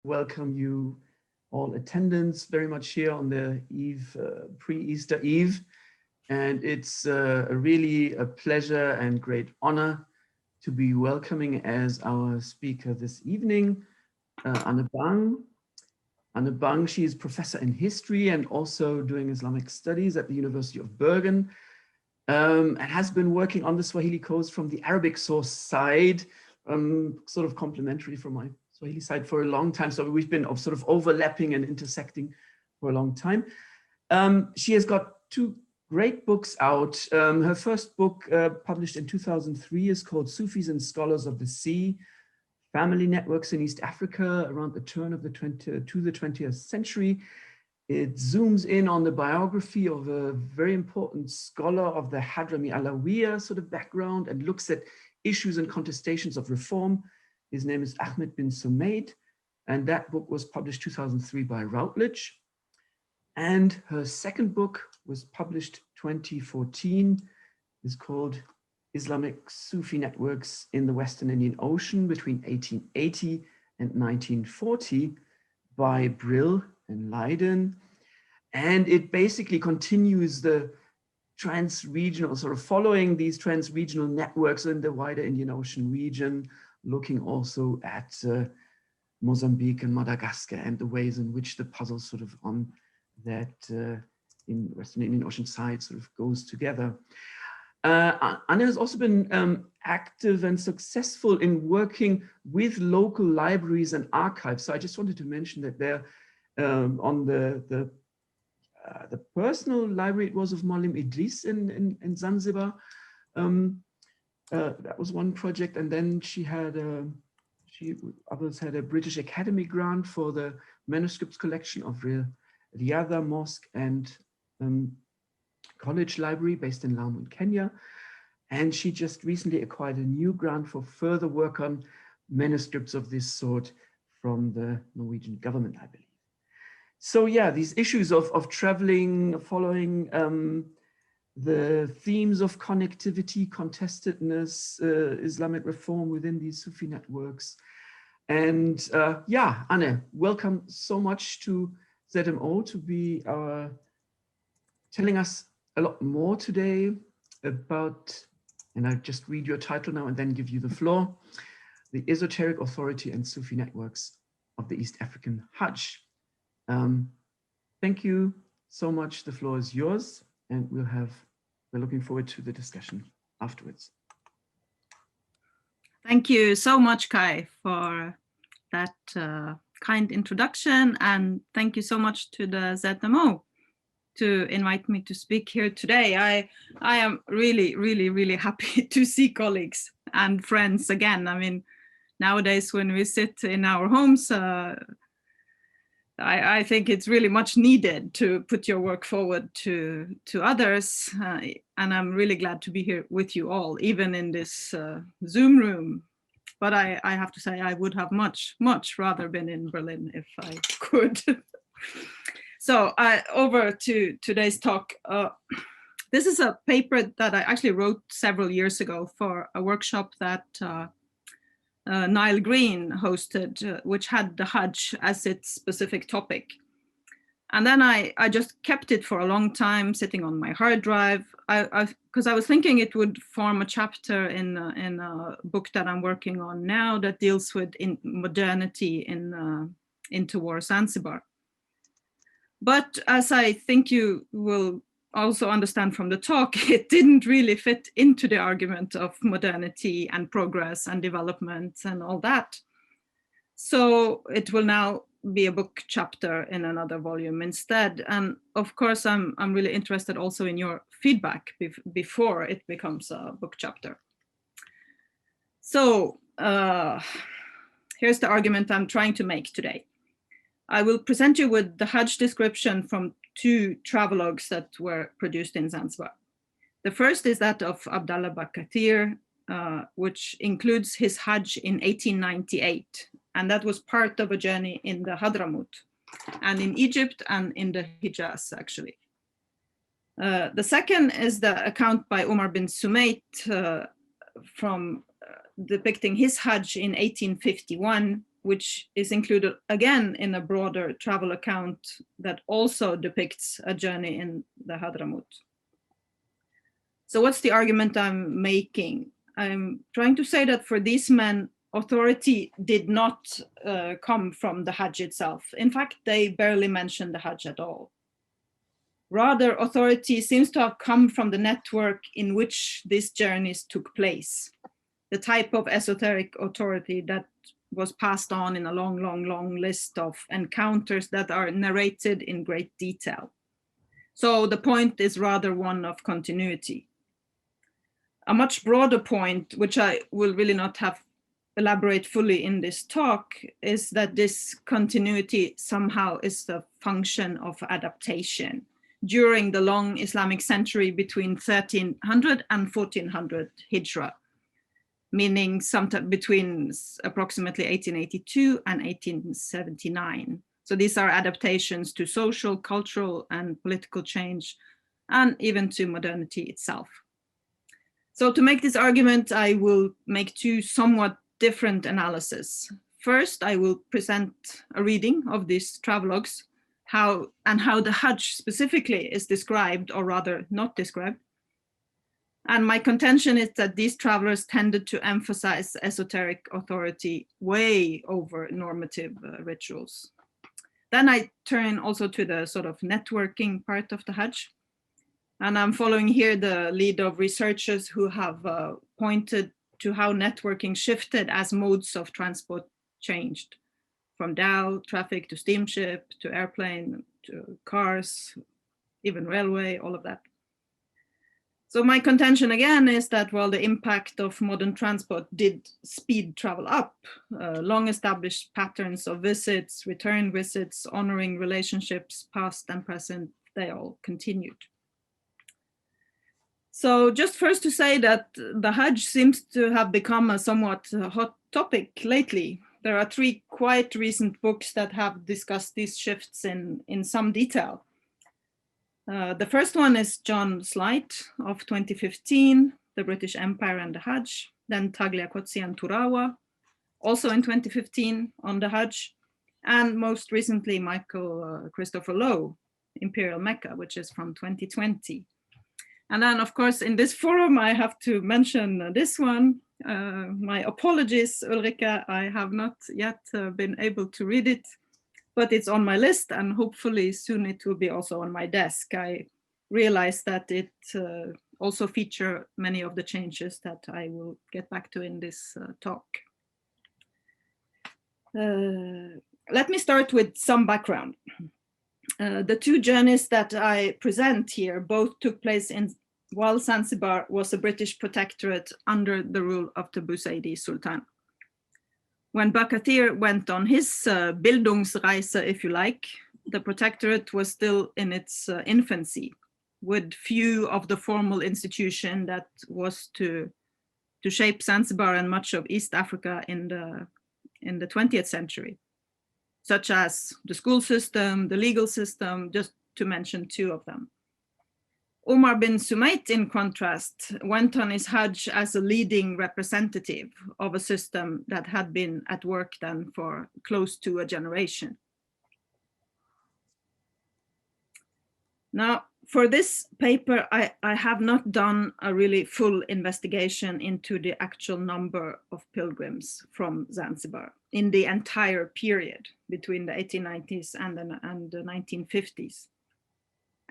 welcome you all attendants very much here on the eve, pre-Easter Eve. And it's really a pleasure and great honor to be welcoming as our speaker this evening, Anne Bang. Anne Bang, she is professor in history and also doing Islamic studies at the University of Bergen, and has been working on the Swahili coast from the Arabic source side, sort of complementary from my Swahili side for a long time. So we've been sort of overlapping and intersecting for a long time. She has got two great books out. Her first book, published in 2003, is called Sufis and Scholars of the Sea, Family Networks in East Africa around the turn of the 20th century. It zooms in on the biography of a very important scholar of the Hadrami Alawiya sort of background and looks at issues and contestations of reform. His name is Ahmed bin Sumaid, and that book was published 2003 by Routledge. And her second book was published 2014, is called Islamic Sufi Networks in the Western Indian Ocean between 1880 and 1940 by Brill and Leiden. And it basically continues the trans-regional, sort of following these trans-regional networks in the wider Indian Ocean region, looking also at Mozambique and Madagascar and the ways in which the puzzle sort of on that in Western Indian Ocean side sort of goes together. Anne has also been active and successful in working with local libraries and archives. So I just wanted to mention that there on the personal library, it was of Malim Idris in Zanzibar. That was one project, and then she had others had a British Academy grant for the manuscripts collection of Riadha Mosque and College Library based in Lamu in Kenya. And she just recently acquired a new grant for further work on manuscripts of this sort from the Norwegian government, I believe. So yeah, these issues of traveling, following the themes of connectivity, contestedness, Islamic reform within these Sufi networks. And yeah, Anne, welcome so much to ZMO to be telling us a lot more today about, and I'll just read your title now and then give you the floor, the Esoteric Authority and Sufi Networks of the East African Hajj. Thank you so much. The floor is yours, and we're looking forward to the discussion afterwards. Thank you so much, Kai, for that kind introduction, and thank you so much to the ZMO to invite me to speak here today. I am really happy to see colleagues and friends again. I mean, nowadays when we sit in our homes, I think it's really much needed to put your work forward to others, and I'm really glad to be here with you all, even in this Zoom room. But I have to say I would have much rather been in Berlin if I could. So over to today's talk. This is a paper that I actually wrote several years ago for a workshop that Niall Green hosted, which had the Hajj as its specific topic. And then I just kept it for a long time sitting on my hard drive, because I was thinking it would form a chapter in a book that I'm working on now that deals with modernity in interwar Zanzibar. But as I think you will also understand from the talk, it didn't really fit into the argument of modernity and progress and development and all that. So it will now be a book chapter in another volume instead. And of course, I'm really interested also in your feedback before it becomes a book chapter. So here's the argument I'm trying to make today. I will present you with the Hajj description from two travelogues that were produced in Zanzibar. The first is that of Abdallah Bakatir, which includes his Hajj in 1898. And that was part of a journey in the Hadramaut and in Egypt and in the Hijaz, actually. The second is the account by Umar bin Sumaid from depicting his Hajj in 1851, which is included again in a broader travel account that also depicts a journey in the Hadramaut. So what's the argument I'm making? I'm trying to say that for these men, authority did not come from the Hajj itself. In fact, they barely mention the Hajj at all. Rather, authority seems to have come from the network in which these journeys took place, the type of esoteric authority that was passed on in a long list of encounters that are narrated in great detail. So the point is rather one of continuity. A much broader point, which I will really not have elaborate fully in this talk, is that this continuity somehow is the function of adaptation during the long Islamic century between 1300 and 1400 Hijra, meaning sometime between approximately 1882 and 1879. So these are adaptations to social, cultural, and political change, and even to modernity itself. So to make this argument, I will make two somewhat different analyses. First, I will present a reading of these travelogues, how the Hajj specifically is described, or rather not described. And my contention is that these travelers tended to emphasize esoteric authority way over normative rituals. Then I turn also to the sort of networking part of the Hajj. And I'm following here the lead of researchers who have pointed to how networking shifted as modes of transport changed, from dhow traffic to steamship, to airplane, to cars, even railway, all of that. So my contention again is that while the impact of modern transport did speed travel up, long established patterns of visits, return visits, honoring relationships, past and present, they all continued. So just first to say that the Hajj seems to have become a somewhat hot topic lately. There are three quite recent books that have discussed these shifts in some detail. The first one is John Slight of 2015, The British Empire and the Hajj, then Tagliacozzi and Turawa, also in 2015 on the Hajj, and most recently Michael Christopher Lowe, Imperial Mecca, which is from 2020. And then, of course, in this forum, I have to mention this one. My apologies, Ulrika, I have not yet been able to read it, but it's on my list, and hopefully soon it will be also on my desk. I realize that it also features many of the changes that I will get back to in this talk. Let me start with some background. The two journeys that I present here both took place while Zanzibar was a British protectorate under the rule of the Busaidi Sultan. When Bakatir went on his Bildungsreise, if you like, the protectorate was still in its infancy, with few of the formal institution that was to shape Zanzibar and much of East Africa in the 20th century, such as the school system, the legal system, just to mention two of them. Omar bin Sumait, in contrast, went on his Hajj as a leading representative of a system that had been at work then for close to a generation. Now, for this paper, I have not done a really full investigation into the actual number of pilgrims from Zanzibar in the entire period between the 1890s and the 1950s.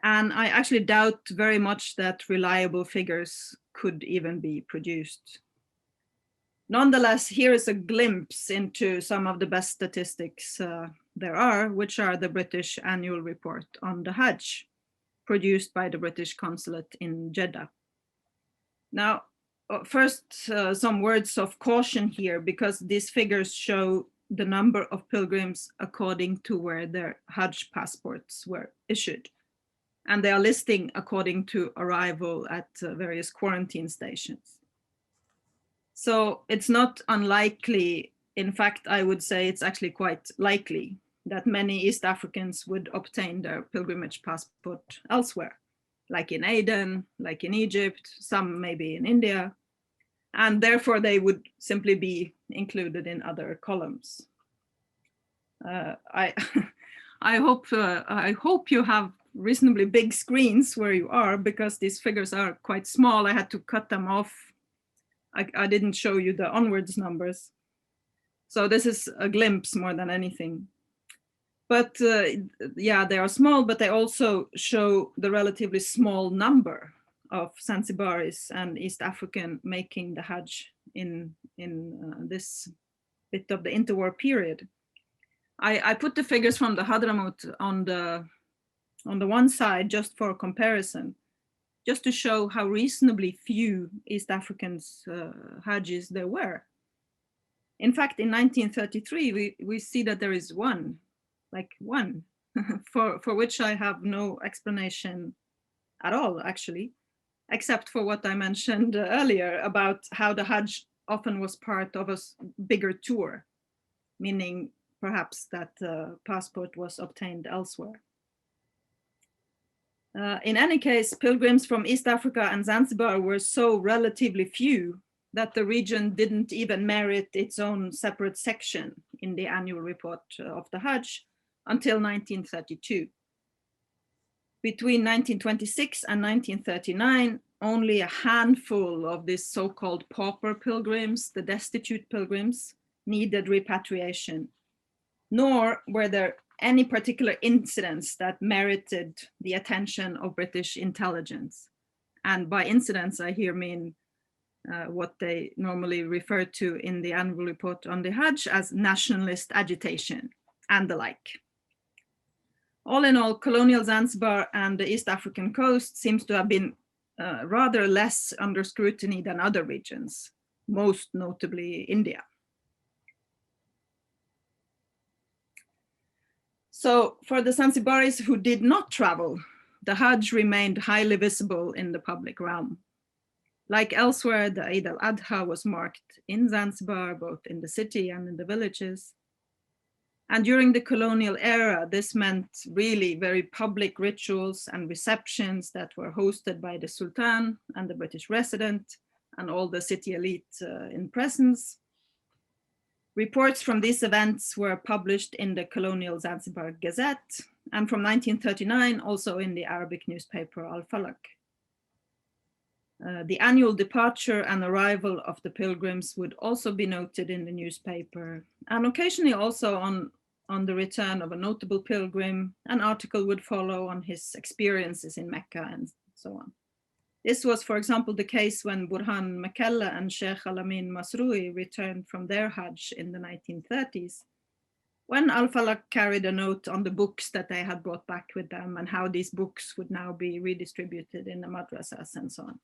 And I actually doubt very much that reliable figures could even be produced. Nonetheless, here is a glimpse into some of the best statistics there are, which are the British annual report on the Hajj, produced by the British consulate in Jeddah. Now, first, some words of caution here, because these figures show the number of pilgrims according to where their Hajj passports were issued. And they are listing according to arrival at various quarantine stations. So it's not unlikely, in fact, I would say it's actually quite likely that many East Africans would obtain their pilgrimage passport elsewhere, like in Aden, like in Egypt, some maybe in India, and therefore they would simply be included in other columns. I I hope you have reasonably big screens where you are, because these figures are quite small. I had to cut them off. I didn't show you the onwards numbers. So this is a glimpse more than anything. But yeah, they are small, but they also show the relatively small number of Zanzibaris and East African making the Hajj in this bit of the interwar period. I put the figures from the Hadramaut on the one side just for comparison, just to show how reasonably few East Africans Hajjis there were. In fact, in 1933, we see that there is one, for which I have no explanation at all, actually, except for what I mentioned earlier about how the Hajj often was part of a bigger tour, meaning perhaps that passport was obtained elsewhere. In any case, pilgrims from East Africa and Zanzibar were so relatively few that the region didn't even merit its own separate section in the annual report of the Hajj until 1932. Between 1926 and 1939, only a handful of these so-called pauper pilgrims, the destitute pilgrims, needed repatriation, nor were there any particular incidents that merited the attention of British intelligence. And by incidents, I here mean what they normally refer to in the annual report on the Hajj as nationalist agitation and the like. All in all, colonial Zanzibar and the East African coast seems to have been rather less under scrutiny than other regions, most notably India. So for the Zanzibaris who did not travel, the Hajj remained highly visible in the public realm. Like elsewhere, the Eid al-Adha was marked in Zanzibar, both in the city and in the villages. And during the colonial era, this meant really very public rituals and receptions that were hosted by the Sultan and the British resident and all the city elite in presence. Reports from these events were published in the colonial Zanzibar Gazette, and from 1939 also in the Arabic newspaper Al-Falak. The annual departure and arrival of the pilgrims would also be noted in the newspaper, and occasionally also on the return of a notable pilgrim, an article would follow on his experiences in Mecca and so on. This was, for example, the case when Burhan Makalla and Sheikh Alamin Masrui returned from their Hajj in the 1930s, when Al-Falak carried a note on the books that they had brought back with them and how these books would now be redistributed in the madrasas and so on.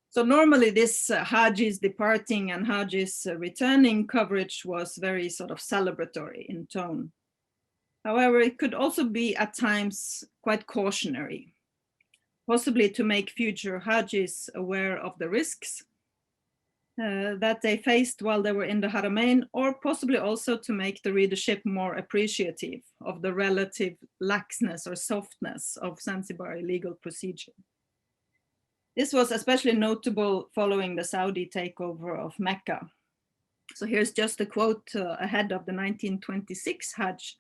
So normally this Hajjis departing and Hajjis returning coverage was very sort of celebratory in tone. However, it could also be at times quite cautionary, possibly to make future Hajjis aware of the risks that they faced while they were in the Haramain, or possibly also to make the readership more appreciative of the relative laxness or softness of Zanzibari legal procedure. This was especially notable following the Saudi takeover of Mecca. So here's just a quote ahead of the 1926 Hajj,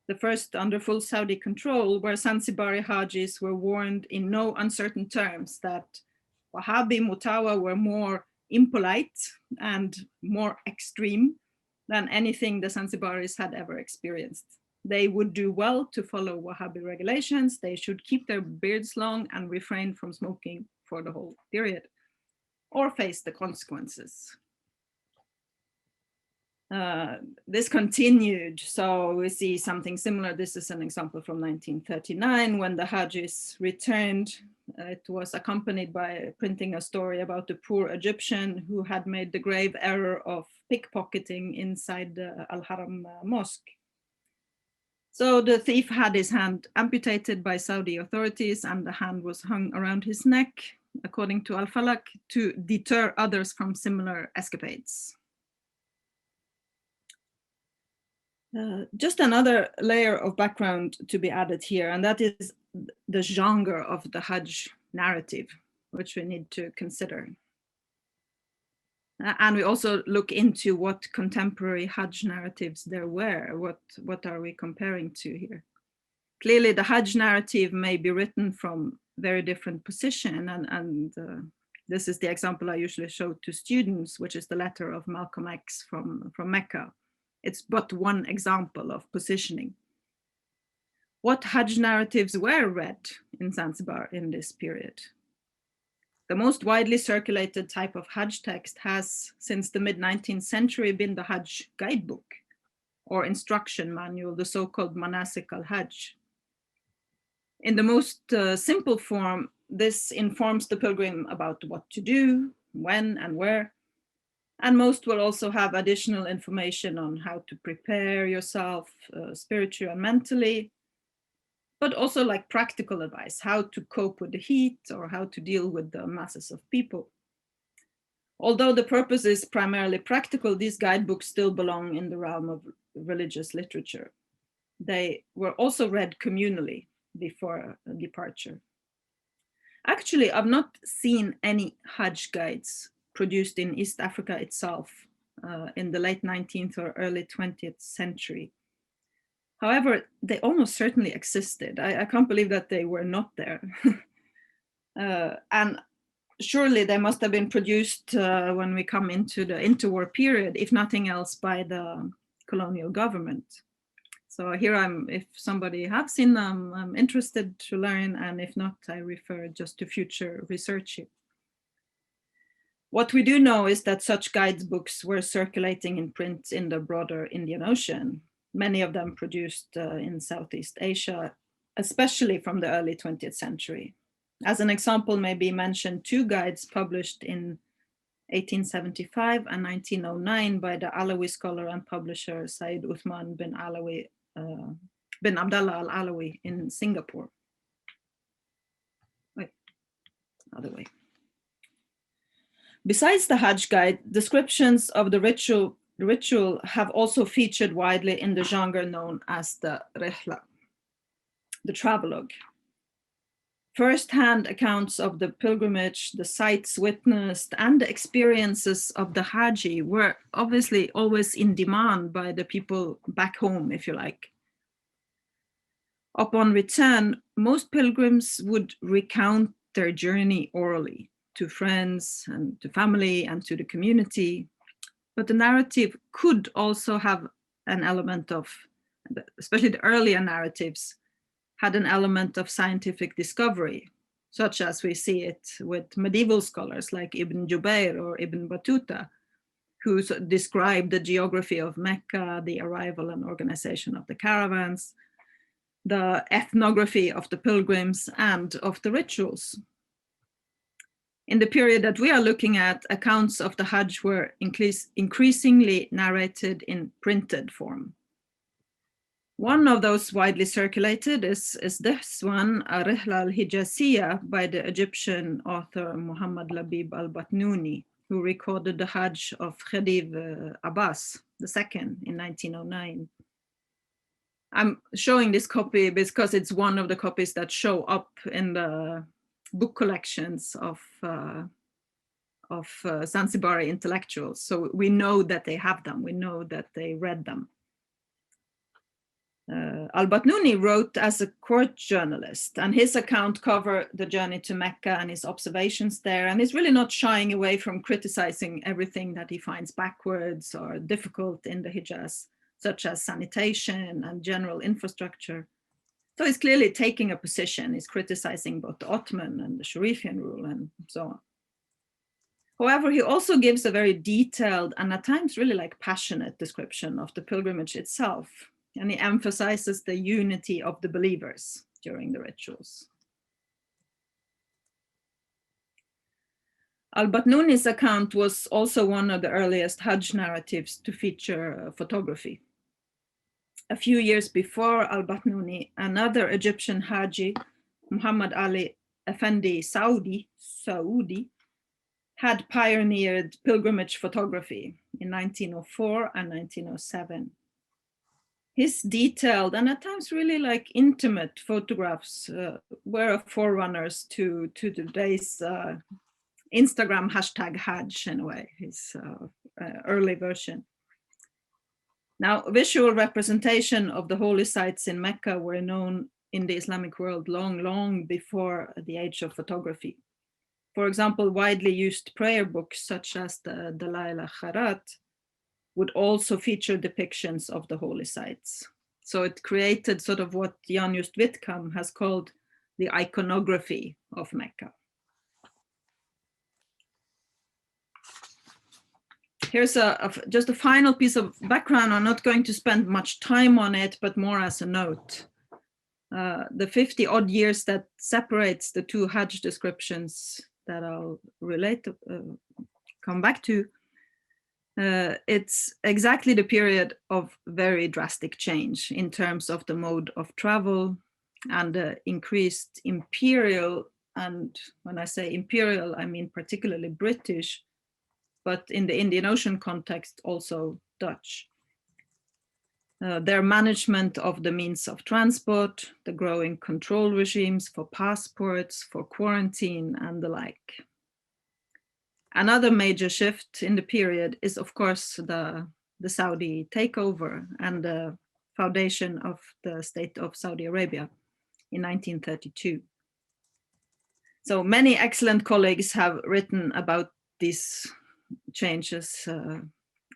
the first under full Saudi control, where Zanzibari Hajis were warned in no uncertain terms that Wahhabi Mutawa were more impolite and more extreme than anything the Zanzibaris had ever experienced. They would do well to follow Wahhabi regulations. They should keep their beards long and refrain from smoking for the whole period, or face the consequences. This continued, so we see something similar. This is an example from 1939 when the Hajjis returned. It was accompanied by printing a story about a poor Egyptian who had made the grave error of pickpocketing inside the Al-Haram mosque. So the thief had his hand amputated by Saudi authorities and the hand was hung around his neck, according to Al-Falak, to deter others from similar escapades. Just another layer of background to be added here, and that is the genre of the Hajj narrative, which we need to consider. And we also look into what contemporary Hajj narratives there were. What are we comparing to here? Clearly, the Hajj narrative may be written from very different position, and this is the example I usually show to students, which is the letter of Malcolm X from Mecca. It's but one example of positioning. What Hajj narratives were read in Zanzibar in this period? The most widely circulated type of Hajj text has, since the mid-19th century, been the Hajj guidebook or instruction manual, the so-called Manasik al-Hajj. In the most simple form, this informs the pilgrim about what to do, when and where. And most will also have additional information on how to prepare yourself spiritually and mentally, but also like practical advice, how to cope with the heat or how to deal with the masses of people. Although the purpose is primarily practical, these guidebooks still belong in the realm of religious literature. They were also read communally before departure. Actually, I've not seen any Hajj guides produced in East Africa itself in the late 19th or early 20th century. However, they almost certainly existed. I can't believe that they were not there. And surely they must have been produced when we come into the interwar period, if nothing else by the colonial government. So here if somebody has seen them, I'm interested to learn, and if not, I refer just to future research here. What we do know is that such guidebooks were circulating in print in the broader Indian Ocean, many of them produced in Southeast Asia, especially from the early 20th century. As an example, may be mentioned two guides published in 1875 and 1909 by the Alawi scholar and publisher Said Uthman bin Abdallah al-Alawi in Singapore. Wait, other way. Besides the Hajj guide, descriptions of the ritual have also featured widely in the genre known as the rihla, the travelogue. First-hand accounts of the pilgrimage, the sights witnessed, and the experiences of the haji were obviously always in demand by the people back home, if you like. Upon return, most pilgrims would recount their journey orally to friends and to family and to the community. But the narrative could also have an element of, especially the earlier narratives, had an element of scientific discovery, such as we see it with medieval scholars like Ibn Jubayr or Ibn Battuta, who described the geography of Mecca, the arrival and organization of the caravans, the ethnography of the pilgrims, and of the rituals. In the period that we are looking at, accounts of the Hajj were increasingly narrated in printed form. One of those widely circulated is this one, RIHLA al-Hijaziyya, by the Egyptian author Muhammad Labib al-Batnuni, who recorded the Hajj of Khedive Abbas II in 1909. I'm showing this copy because it's one of the copies that show up in the book collections of Zanzibari intellectuals. So we know that they have them, we know that they read them. Al-Batnuni wrote as a court journalist, and his account covered the journey to Mecca and his observations there, and he's really not shying away from criticizing everything that he finds backwards or difficult in the Hijaz, such as sanitation and general infrastructure. So he's clearly taking a position. He's criticizing both the Ottoman and the Sharifian rule and so on. However, he also gives a very detailed and at times really like passionate description of the pilgrimage itself. And he emphasizes the unity of the believers during the rituals. Al-Batnuni's account was also one of the earliest Hajj narratives to feature photography. A few years before Al-Batnuni, another Egyptian Haji, Muhammad Ali Effendi Saudi, had pioneered pilgrimage photography in 1904 and 1907. His detailed and at times really like intimate photographs were forerunners to today's Instagram hashtag Hajj in a way, his early version. Now, visual representation of the holy sites in Mecca were known in the Islamic world long before the age of photography. For example, widely used prayer books such as the Dalail al-Kharat would also feature depictions of the holy sites. So it created sort of what Jan Just Witkam has called the iconography of Mecca. Here's just a final piece of background. I'm not going to spend much time on it, but more as a note. The 50 odd years that separates the two Hajj descriptions that I'll come back to, it's exactly the period of very drastic change in terms of the mode of travel and increased imperial, and when I say imperial, I mean particularly British, but in the Indian Ocean context, also Dutch. Their management of the means of transport, the growing control regimes for passports, for quarantine, and the like. Another major shift in the period is, of course, the Saudi takeover and the foundation of the state of Saudi Arabia in 1932. So many excellent colleagues have written about these changes,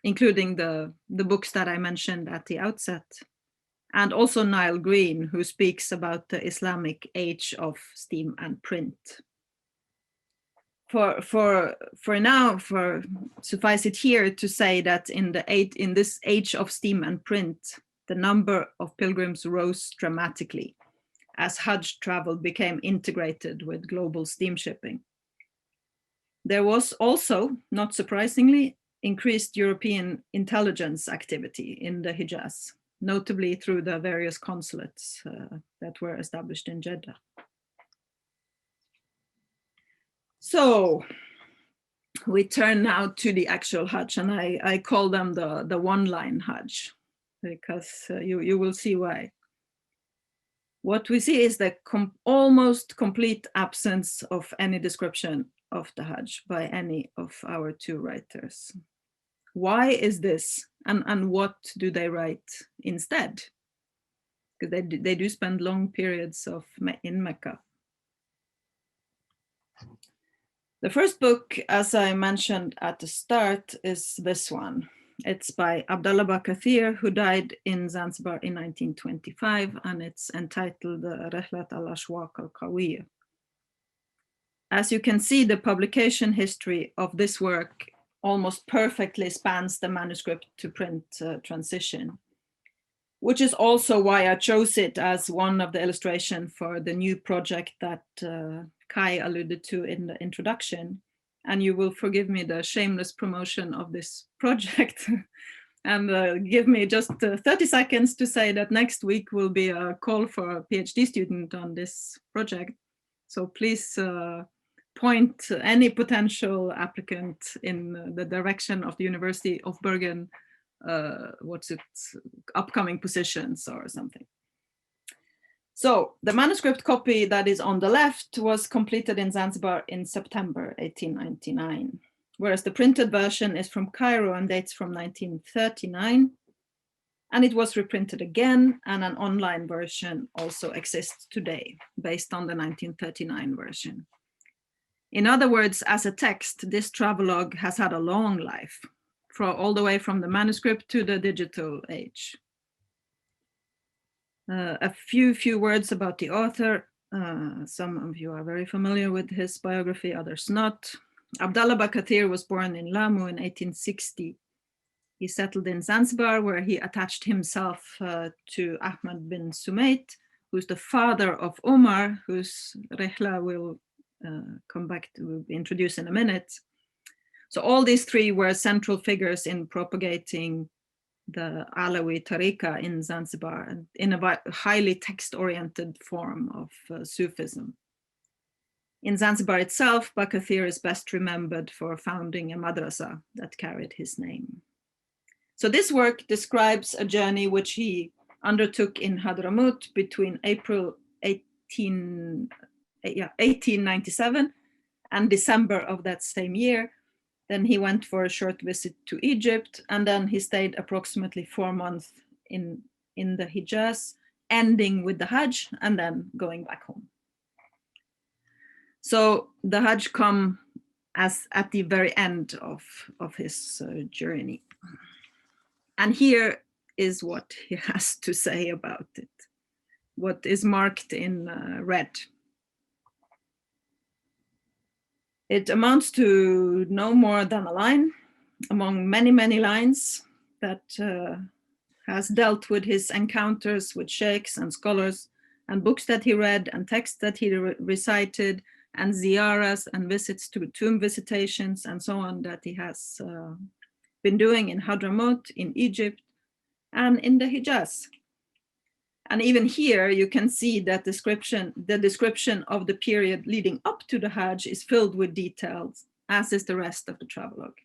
including the books that I mentioned at the outset, and also Niall Green, who speaks about the Islamic age of steam and print. For now, suffice it here to say that in this age of steam and print, the number of pilgrims rose dramatically as Hajj travel became integrated with global steamshipping. There was also, not surprisingly, increased European intelligence activity in the Hijaz, notably through the various consulates that were established in Jeddah. So we turn now to the actual Hajj, and I call them the one-line Hajj, because you will see why. What we see is the almost complete absence of any description of the Hajj by any of our two writers. Why is this, and what do they write instead? Because they do spend long periods in Mecca. The first book, as I mentioned at the start, is this one. It's by Abdallah Bakathir, who died in Zanzibar in 1925, and it's entitled Rihlat al-Ashwaq al-Qawiyya. As you can see, the publication history of this work almost perfectly spans the manuscript to print transition, which is also why I chose it as one of the illustrations for the new project that Kai alluded to in the introduction. And you will forgive me the shameless promotion of this project and give me just 30 seconds to say that next week will be a call for a PhD student on this project. So please point any potential applicant in the direction of the University of Bergen, upcoming positions or something. So the manuscript copy that is on the left was completed in Zanzibar in September 1899, whereas the printed version is from Cairo and dates from 1939. And it was reprinted again, and an online version also exists today, based on the 1939 version. In other words, as a text, this travelogue has had a long life, all the way from the manuscript to the digital age. A few words about the author. Some of you are very familiar with his biography, others not. Abdallah Bakathir was born in Lamu in 1860. He settled in Zanzibar, where he attached himself to Ahmad bin Sumait, who's the father of Omar, whose rihla will come back to introduce in a minute. So all these three were central figures in propagating the Alawi Tariqa in Zanzibar in a highly text-oriented form of Sufism. In Zanzibar itself, Bakathir is best remembered for founding a madrasa that carried his name. So this work describes a journey which he undertook in Hadramaut between April 1897 and December of that same year. Then he went for a short visit to Egypt, and then he stayed approximately 4 months in the Hijaz, ending with the Hajj and then going back home. So the Hajj come as at the very end of his journey. And here is what he has to say about it, what is marked in red. It amounts to no more than a line among many, many lines that has dealt with his encounters with shaykhs and scholars, and books that he read, and texts that he recited, and ziyaras and visits to tomb visitations and so on that he has been doing in Hadramaut, in Egypt, and in the Hijaz. And even here you can see that the description of the period leading up to the Hajj is filled with details, as is the rest of the travelogue.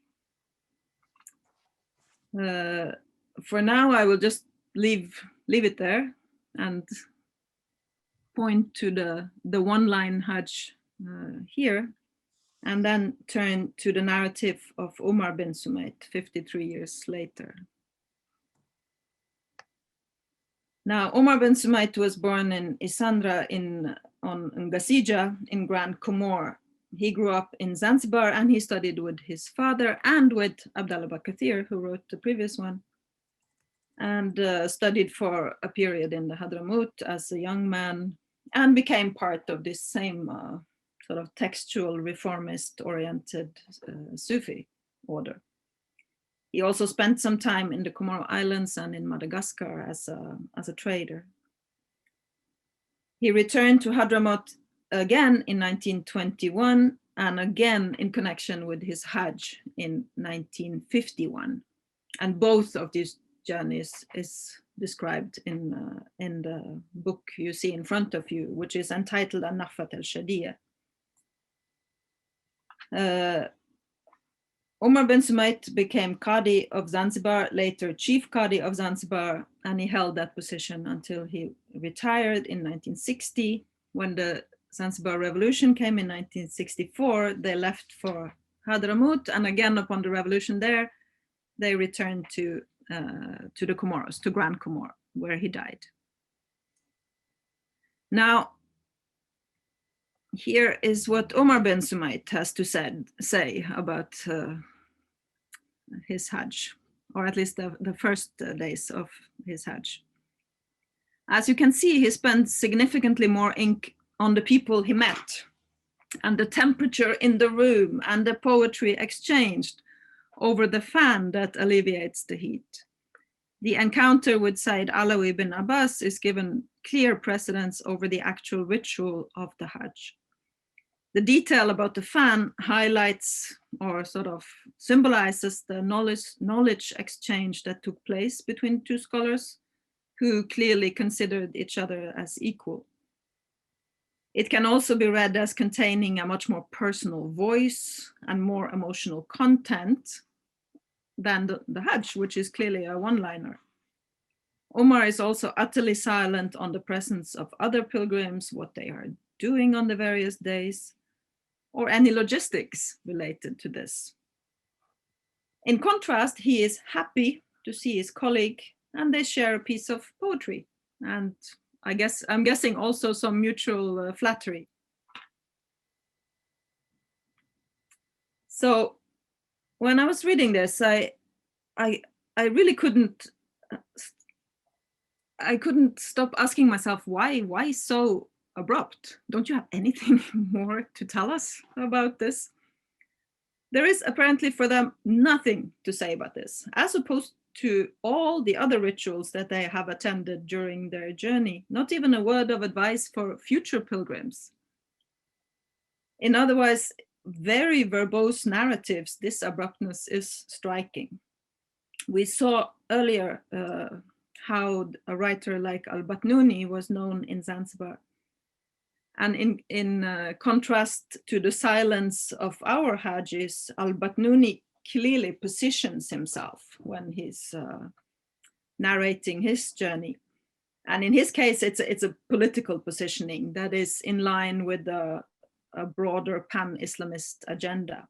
For now, I will just leave it there and point to the one-line Hajj here, and then turn to the narrative of Omar bin Sumait 53 years later. Now, Omar bin Sumait was born in Isandra on Ngasija in Grand Comore. He grew up in Zanzibar, and he studied with his father and with Abdallah Bakathir, who wrote the previous one, and studied for a period in the Hadramaut as a young man, and became part of this same sort of textual reformist-oriented Sufi order. He also spent some time in the Comoro Islands and in Madagascar as a trader. He returned to Hadramaut again in 1921, and again in connection with his Hajj in 1951. And both of these journeys is described in the book you see in front of you, which is entitled An-Nafat al-Shadiyya. Omar bin Sumait became Qadi of Zanzibar, later Chief Qadi of Zanzibar, and he held that position until he retired in 1960. When the Zanzibar Revolution came in 1964, they left for Hadramaut, and again upon the revolution there, they returned to the Comoros, to Grand Comore, where he died. Now, here is what Omar bin Sumait has to say about his Hajj, or at least the first days of his Hajj. As you can see, he spent significantly more ink on the people he met, and the temperature in the room, and the poetry exchanged over the fan that alleviates the heat. The encounter with Sayyid Alawi bin Abbas is given clear precedence over the actual ritual of the Hajj. The detail about the fan highlights or sort of symbolizes the knowledge exchange that took place between two scholars who clearly considered each other as equal. It can also be read as containing a much more personal voice and more emotional content than the Hajj, which is clearly a one-liner. Omar is also utterly silent on the presence of other pilgrims, what they are doing on the various days, or any logistics related to this. In contrast, he is happy to see his colleague, and they share a piece of poetry, and I'm guessing also some mutual flattery. So when I was reading this, I really couldn't stop asking myself, why so abrupt? Don't you have anything more to tell us about this? There is apparently for them nothing to say about this, as opposed to all the other rituals that they have attended during their journey, not even a word of advice for future pilgrims. In otherwise very verbose narratives, this abruptness is striking. We saw earlier how a writer like al-Batnuni was known in Zanzibar. And in contrast to the silence of our Hajis, al-Batnuni clearly positions himself when he's narrating his journey. And in his case, it's a political positioning that is in line with the a broader pan-Islamist agenda.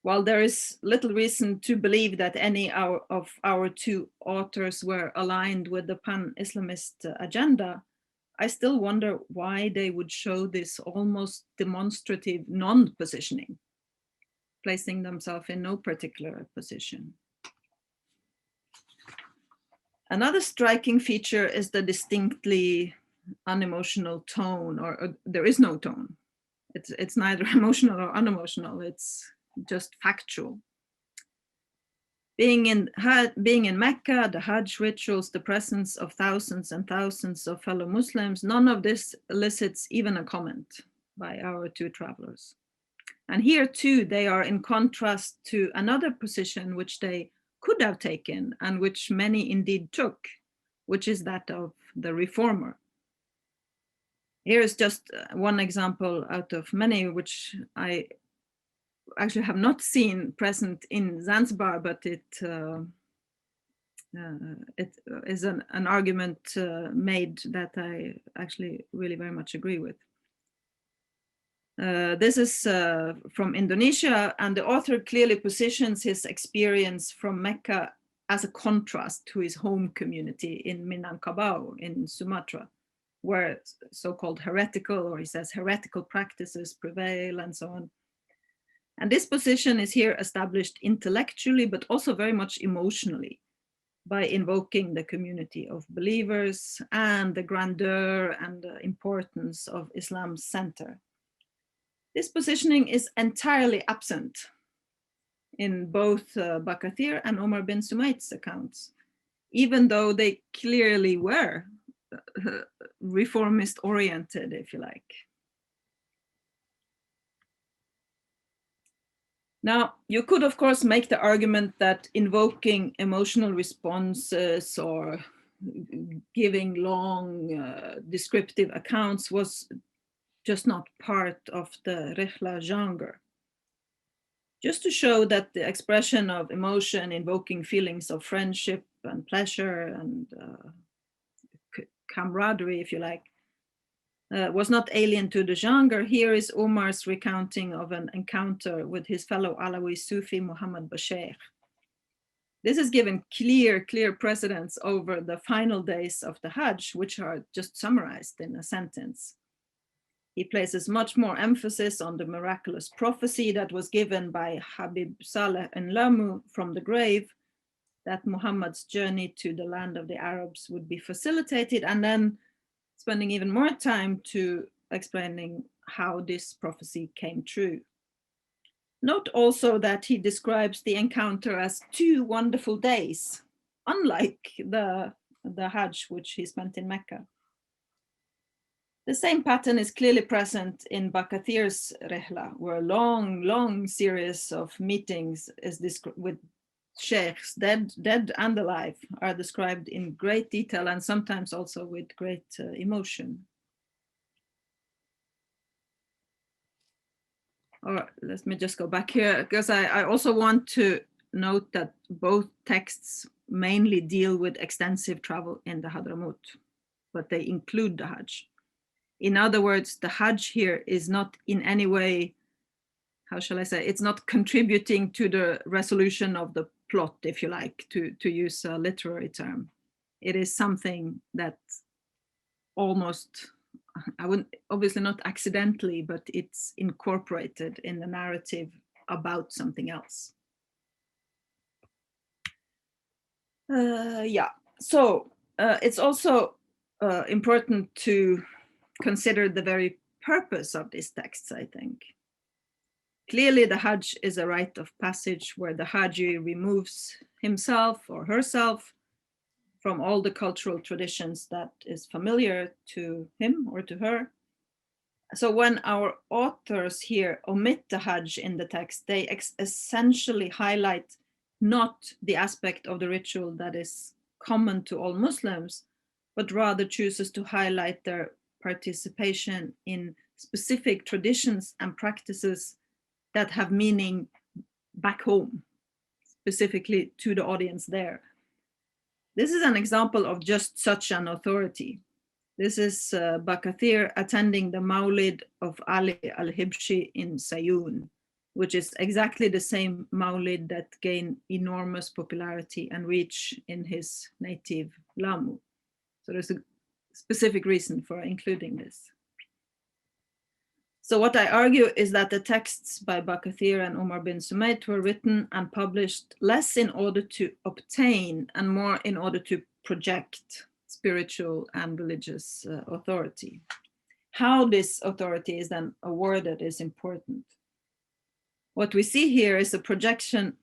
While there is little reason to believe that any of our two authors were aligned with the pan-Islamist agenda, I still wonder why they would show this almost demonstrative non-positioning, placing themselves in no particular position. Another striking feature is the distinctly unemotional tone, or there is no tone. It's neither emotional or unemotional, it's just factual. Being in Mecca, the Hajj rituals, the presence of thousands and thousands of fellow Muslims, none of this elicits even a comment by our two travelers. And here too, they are in contrast to another position which they could have taken and which many indeed took, which is that of the reformer. Here is just one example out of many, which I actually have not seen present in Zanzibar, but it is an argument made that I actually really very much agree with. This is from Indonesia, and the author clearly positions his experience from Mecca as a contrast to his home community in Minangkabau in Sumatra, where so-called heretical, or he says heretical practices prevail and so on. And this position is here established intellectually, but also very much emotionally, by invoking the community of believers and the grandeur and the importance of Islam's center. This positioning is entirely absent in both Bakathir and Omar bin Sumait's accounts, even though they clearly were reformist oriented, if you like. Now, you could, of course, make the argument that invoking emotional responses or giving long descriptive accounts was just not part of the rihla genre. Just to show that the expression of emotion, invoking feelings of friendship and pleasure and camaraderie, if you like, was not alien to the genre. Here is Omar's recounting of an encounter with his fellow Alawi Sufi Muhammad Bashir. This is given clear precedence over the final days of the Hajj, which are just summarized in a sentence. He places much more emphasis on the miraculous prophecy that was given by Habib Saleh and Lamu from the grave, that Muhammad's journey to the land of the Arabs would be facilitated, and then spending even more time to explaining how this prophecy came true. Note also that he describes the encounter as 2 wonderful days, unlike the Hajj which he spent in Mecca. The same pattern is clearly present in Bakathir's Rihla, where a long series of meetings is with shaykhs, dead and alive, are described in great detail and sometimes also with great emotion. Or let me just go back here, because I also want to note that both texts mainly deal with extensive travel in the Hadramaut, but they include the Hajj. In other words, the Hajj here is not in any way, how shall I say, it's not contributing to the resolution of the plot, if you like, to use a literary term. It is something that almost, I wouldn't, obviously not accidentally, but it's incorporated in the narrative about something else. So it's also important to consider the very purpose of these texts, I think. Clearly, the Hajj is a rite of passage where the Haji removes himself or herself from all the cultural traditions that is familiar to him or to her. So when our authors here omit the Hajj in the text, they essentially highlight not the aspect of the ritual that is common to all Muslims, but rather chooses to highlight their participation in specific traditions and practices that have meaning back home, specifically to the audience there. This is an example of just such an authority. This is Bakathir attending the Maulid of Ali al-Hibshi in Sayun, which is exactly the same Maulid that gained enormous popularity and reach in his native Lamu. So there's a specific reason for including this. So what I argue is that the texts by Bakathir and Omar bin Sumait were written and published less in order to obtain and more in order to project spiritual and religious authority. How this authority is then awarded is important. What we see here is a projection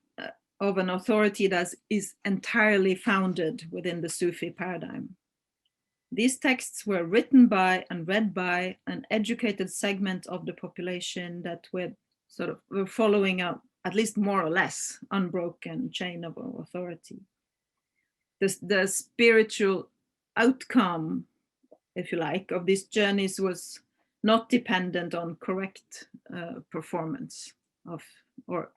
of an authority that is entirely founded within the Sufi paradigm. These texts were written by and read by an educated segment of the population that were following up, at least more or less, unbroken chain of authority. The spiritual outcome, if you like, of these journeys was not dependent on correct performance of or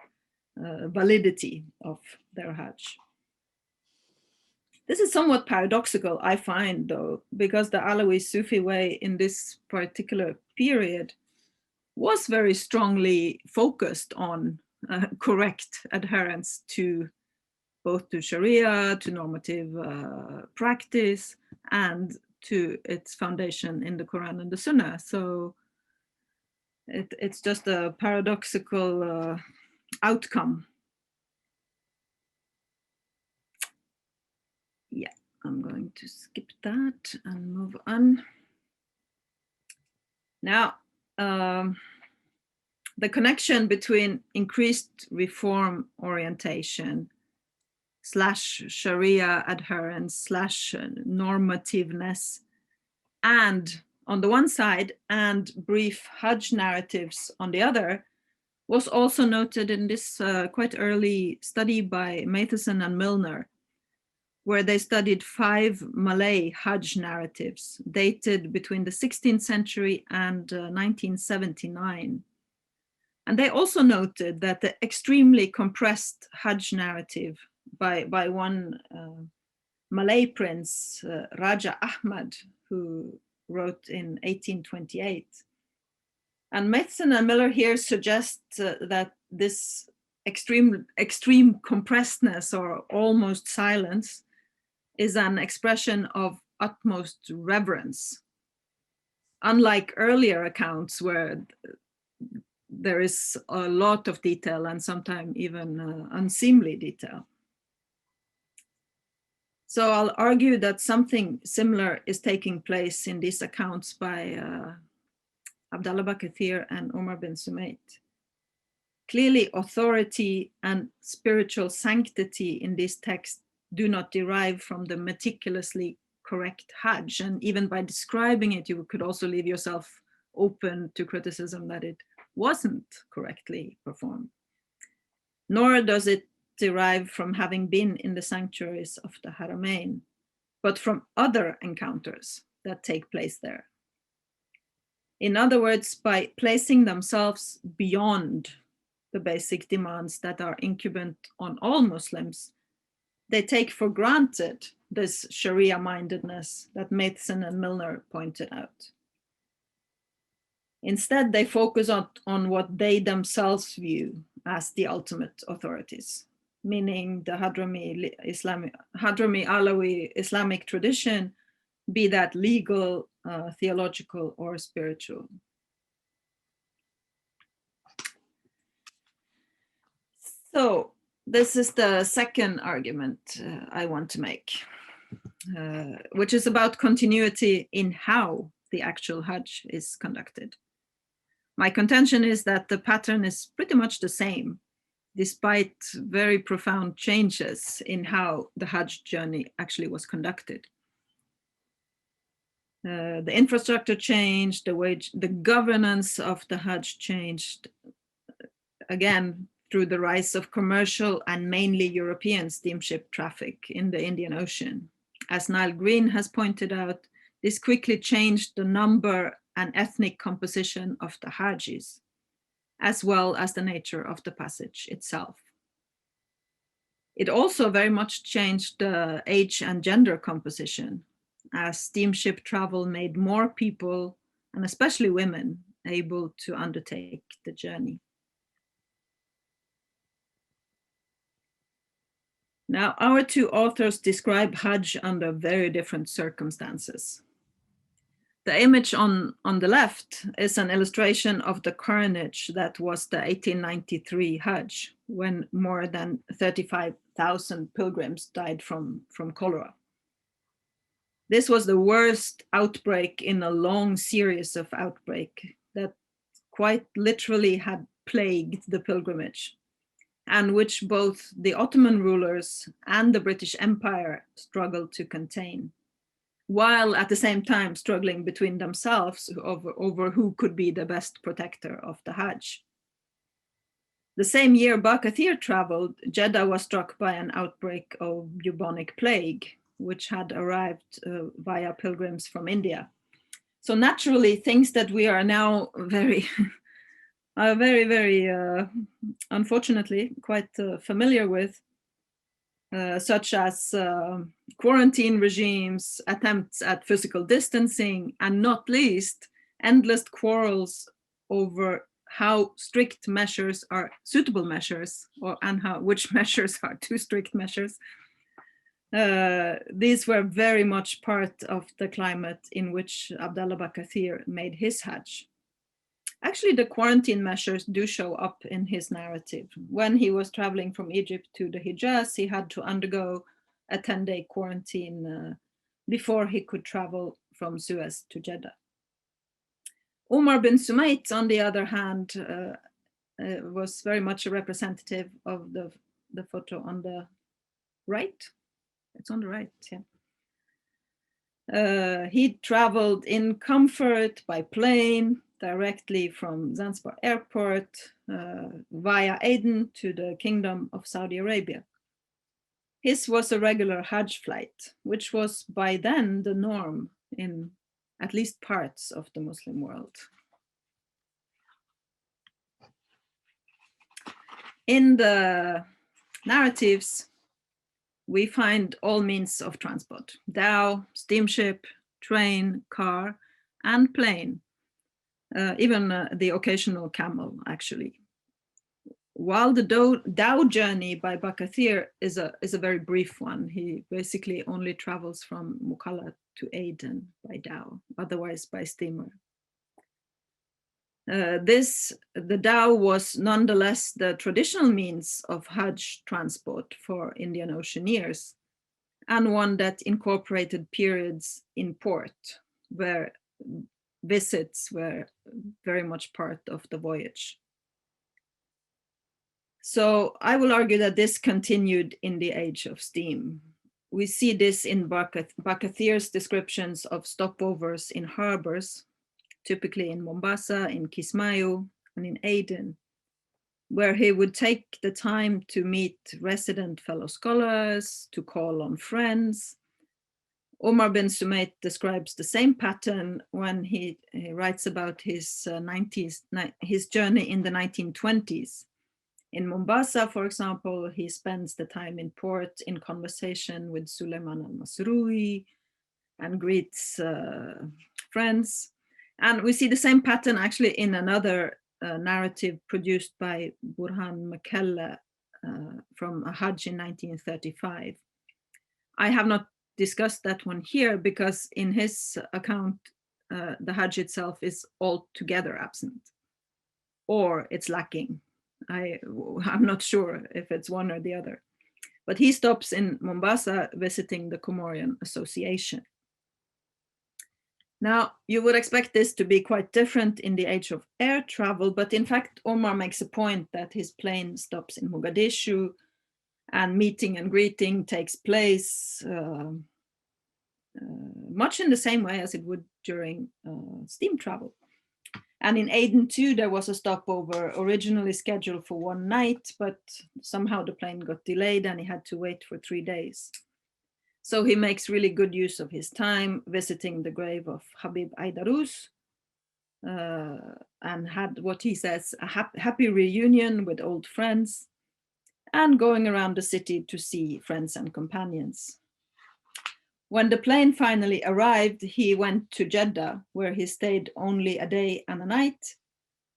validity of their Hajj. This is somewhat paradoxical, I find, though, because the Alawi Sufi way in this particular period was very strongly focused on correct adherence to both to Sharia, to normative practice, and to its foundation in the Quran and the Sunnah. So it's just a paradoxical outcome. Yeah, I'm going to skip that and move on. Now, the connection between increased reform orientation / Sharia adherence / normativeness, and on the one side, and brief Hajj narratives on the other, was also noted in this quite early study by Matheson and Milner, where they studied 5 Malay Hajj narratives dated between the 16th century and 1979. And they also noted that the extremely compressed Hajj narrative by one Malay prince, Raja Ahmad, who wrote in 1828. And Matheson and Miller here suggest that this extreme compressedness or almost silence is an expression of utmost reverence. Unlike earlier accounts where there is a lot of detail and sometimes even unseemly detail. So I'll argue that something similar is taking place in these accounts by Abdallah Bakathir and Omar bin Sumait. Clearly, authority and spiritual sanctity in this text do not derive from the meticulously correct Hajj. And even by describing it, you could also leave yourself open to criticism that it wasn't correctly performed. Nor does it derive from having been in the sanctuaries of the Haramain, but from other encounters that take place there. In other words, by placing themselves beyond the basic demands that are incumbent on all Muslims, they take for granted this Sharia-mindedness that Matheson and Milner pointed out. Instead, they focus on what they themselves view as the ultimate authorities, meaning the Hadrami Alawi Islamic tradition, be that legal, theological, or spiritual. So this is the second argument I want to make, which is about continuity in how the actual Hajj is conducted. My contention is that the pattern is pretty much the same, despite very profound changes in how the Hajj journey actually was conducted. The infrastructure changed, the governance of the Hajj changed, again, through the rise of commercial and mainly European steamship traffic in the Indian Ocean. As Niall Green has pointed out, this quickly changed the number and ethnic composition of the Hajis, as well as the nature of the passage itself. It also very much changed the age and gender composition. as steamship travel made more people, and especially women, able to undertake the journey. Now, our two authors describe Hajj under very different circumstances. The image on the left is an illustration of the carnage that was the 1893 Hajj, when more than 35,000 pilgrims died from cholera. This was the worst outbreak in a long series of outbreaks that quite literally had plagued the pilgrimage, and which both the Ottoman rulers and the British Empire struggled to contain, while at the same time struggling between themselves over who could be the best protector of the Hajj. The same year Bakathir traveled, Jeddah was struck by an outbreak of bubonic plague, which had arrived via pilgrims from India. So naturally, things that we are now very, unfortunately, quite familiar with, such as quarantine regimes, attempts at physical distancing, and not least, endless quarrels over how strict measures are suitable measures, and which measures are too strict measures. These were very much part of the climate in which Abdallah Bakathir made his Hajj. Actually, the quarantine measures do show up in his narrative. When he was traveling from Egypt to the Hijaz, he had to undergo a 10-day quarantine before he could travel from Suez to Jeddah. Umar bin Sumait, on the other hand, was very much a representative of the photo on the right. It's on the right, yeah. He traveled in comfort by plane, directly from Zanzibar airport via Aden to the Kingdom of Saudi Arabia. His was a regular Hajj flight, which was by then the norm in at least parts of the Muslim world. In the narratives, we find all means of transport: dhow, steamship, train, car, and plane. Even the occasional camel, actually. While the dhow journey by Bakathir is a very brief one. He basically only travels from Mukalla to Aden by dhow, otherwise by steamer. The dhow was nonetheless the traditional means of Hajj transport for Indian Oceaneers, and one that incorporated periods in port, where visits were very much part of the voyage. So I will argue that this continued in the age of steam. We see this in Bakathir's descriptions of stopovers in harbors, typically in Mombasa, in Kismayo, and in Aden, where he would take the time to meet resident fellow scholars, to call on friends. Omar bin Sumait describes the same pattern when he writes about his journey in the 1920s. In Mombasa, for example, he spends the time in port in conversation with Suleiman al-Masrui and greets friends. And we see the same pattern actually in another narrative produced by Burhan Makalla from a Hajj in 1935. I have not discussed that one here because in his account, the Hajj itself is altogether absent, or it's lacking. I'm not sure if it's one or the other. But he stops in Mombasa visiting the Comorian Association. Now, you would expect this to be quite different in the age of air travel, but in fact, Omar makes a point that his plane stops in Mogadishu and meeting and greeting takes place much in the same way as it would during steam travel. And in Aden too, there was a stopover originally scheduled for one night, but somehow the plane got delayed and he had to wait for 3 days. So he makes really good use of his time visiting the grave of Habib Aidarus and had what he says, a happy reunion with old friends and going around the city to see friends and companions. When the plane finally arrived, he went to Jeddah, where he stayed only a day and a night,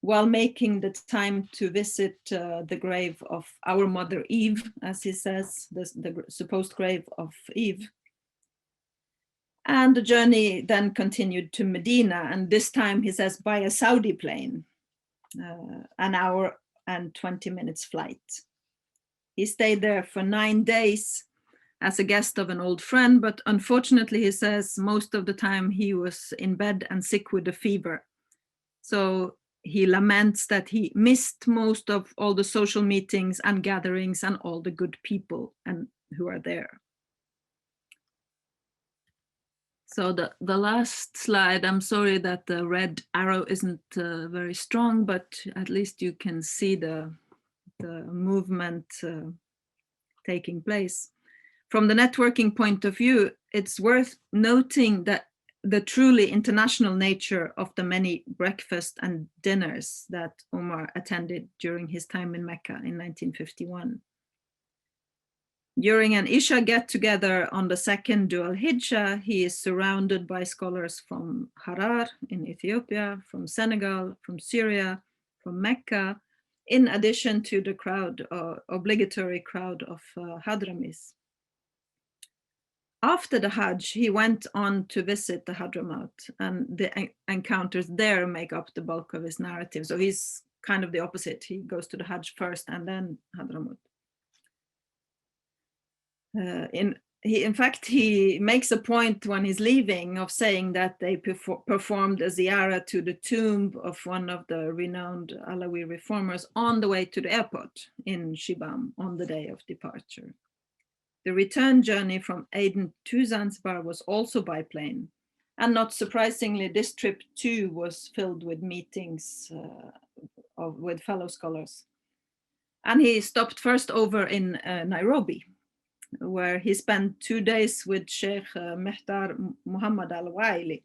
while making the time to visit the grave of our mother Eve, as he says, the supposed grave of Eve. And the journey then continued to Medina, and this time he says by a Saudi plane, an hour and 20 minutes flight. He stayed there for 9 days as a guest of an old friend, but unfortunately, he says, most of the time he was in bed and sick with a fever. So he laments that he missed most of all the social meetings and gatherings and all the good people and who are there. So the last slide, I'm sorry that the red arrow isn't very strong, but at least you can see the movement taking place. From the networking point of view, it's worth noting that the truly international nature of the many breakfasts and dinners that Omar attended during his time in Mecca in 1951. During an Isha get-together on the second Dhul Hijjah, he is surrounded by scholars from Harar in Ethiopia, from Senegal, from Syria, from Mecca, in addition to the crowd, obligatory crowd of Hadramis. After the Hajj, he went on to visit the Hadramaut, and the encounters there make up the bulk of his narrative. So he's kind of the opposite. He goes to the Hajj first and then Hadramaut. In fact, he makes a point when he's leaving of saying that they performed a ziyarah to the tomb of one of the renowned Alawi reformers on the way to the airport in Shibam on the day of departure. The return journey from Aden to Zanzibar was also by plane. And not surprisingly, this trip too was filled with meetings with fellow scholars. And he stopped first over in Nairobi, where he spent 2 days with Sheikh Mehtar Muhammad al-Waili.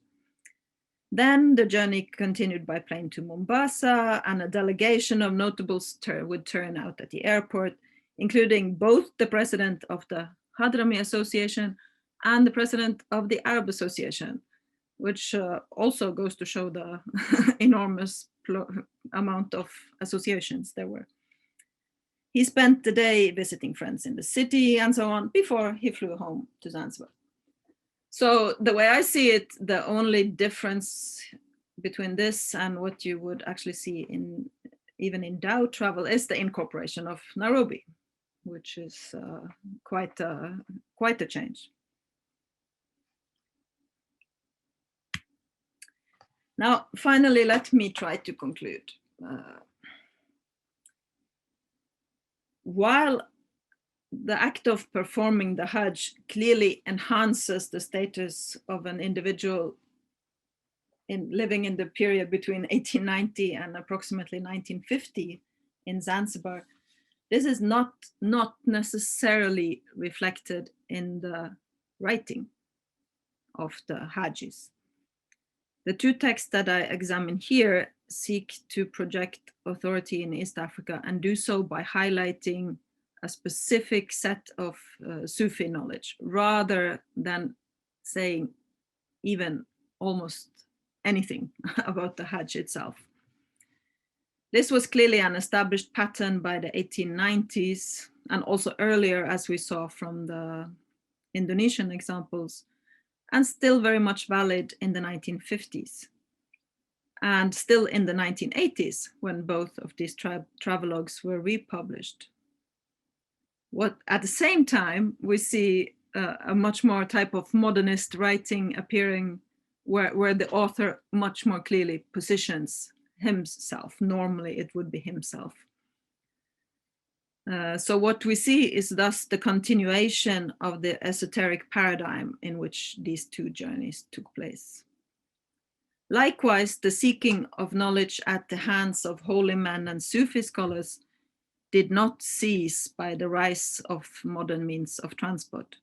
Then the journey continued by plane to Mombasa, and a delegation of notables would turn out at the airport, including both the president of the Hadrami Association and the president of the Arab Association, which also goes to show the enormous amount of associations there were. He spent the day visiting friends in the city and so on before he flew home to Zanzibar. So the way I see it, the only difference between this and what you would actually see even in dhow travel is the incorporation of Nairobi, which is quite a change. Now, finally, let me try to conclude. While the act of performing the Hajj clearly enhances the status of an individual living in the period between 1890 and approximately 1950 in Zanzibar, this is not necessarily reflected in the writing of the Hajjis. The two texts that I examine here seek to project authority in East Africa and do so by highlighting a specific set of Sufi knowledge, rather than saying even almost anything about the Hajj itself. This was clearly an established pattern by the 1890s, and also earlier, as we saw from the Indonesian examples, and still very much valid in the 1950s. And still in the 1980s, when both of these travelogues were republished. At the same time, we see a much more type of modernist writing appearing where the author much more clearly positions himself. Normally it would be himself. So what we see is thus the continuation of the esoteric paradigm in which these two journeys took place. Likewise, the seeking of knowledge at the hands of holy men and Sufi scholars did not cease by the rise of modern means of transport.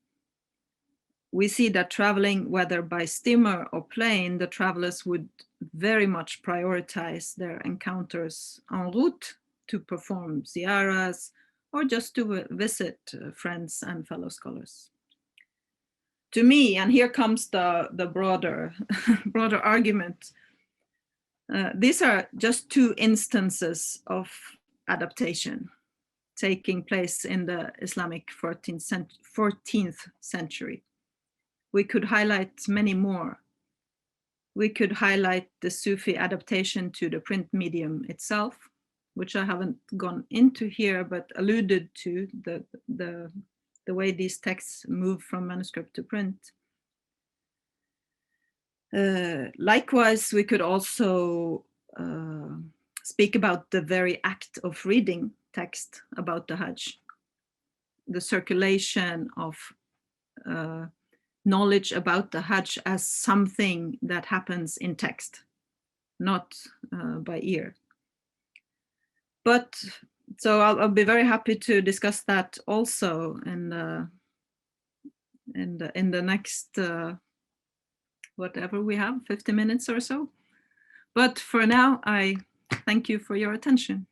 We see that traveling, whether by steamer or plane, the travelers would very much prioritize their encounters en route to perform ziyaras or just to visit friends and fellow scholars. to me, and here comes the broader broader argument, these are just two instances of adaptation taking place in the Islamic 14th century. We could highlight many more. We could highlight the Sufi adaptation to the print medium itself, which I haven't gone into here, but alluded to the way these texts move from manuscript to print. Likewise, we could also speak about the very act of reading text about the Hajj, the circulation of knowledge about the Hajj as something that happens in text, not by ear. But so I'll be very happy to discuss that also in the next whatever we have, 50 minutes or so. But for now, I thank you for your attention.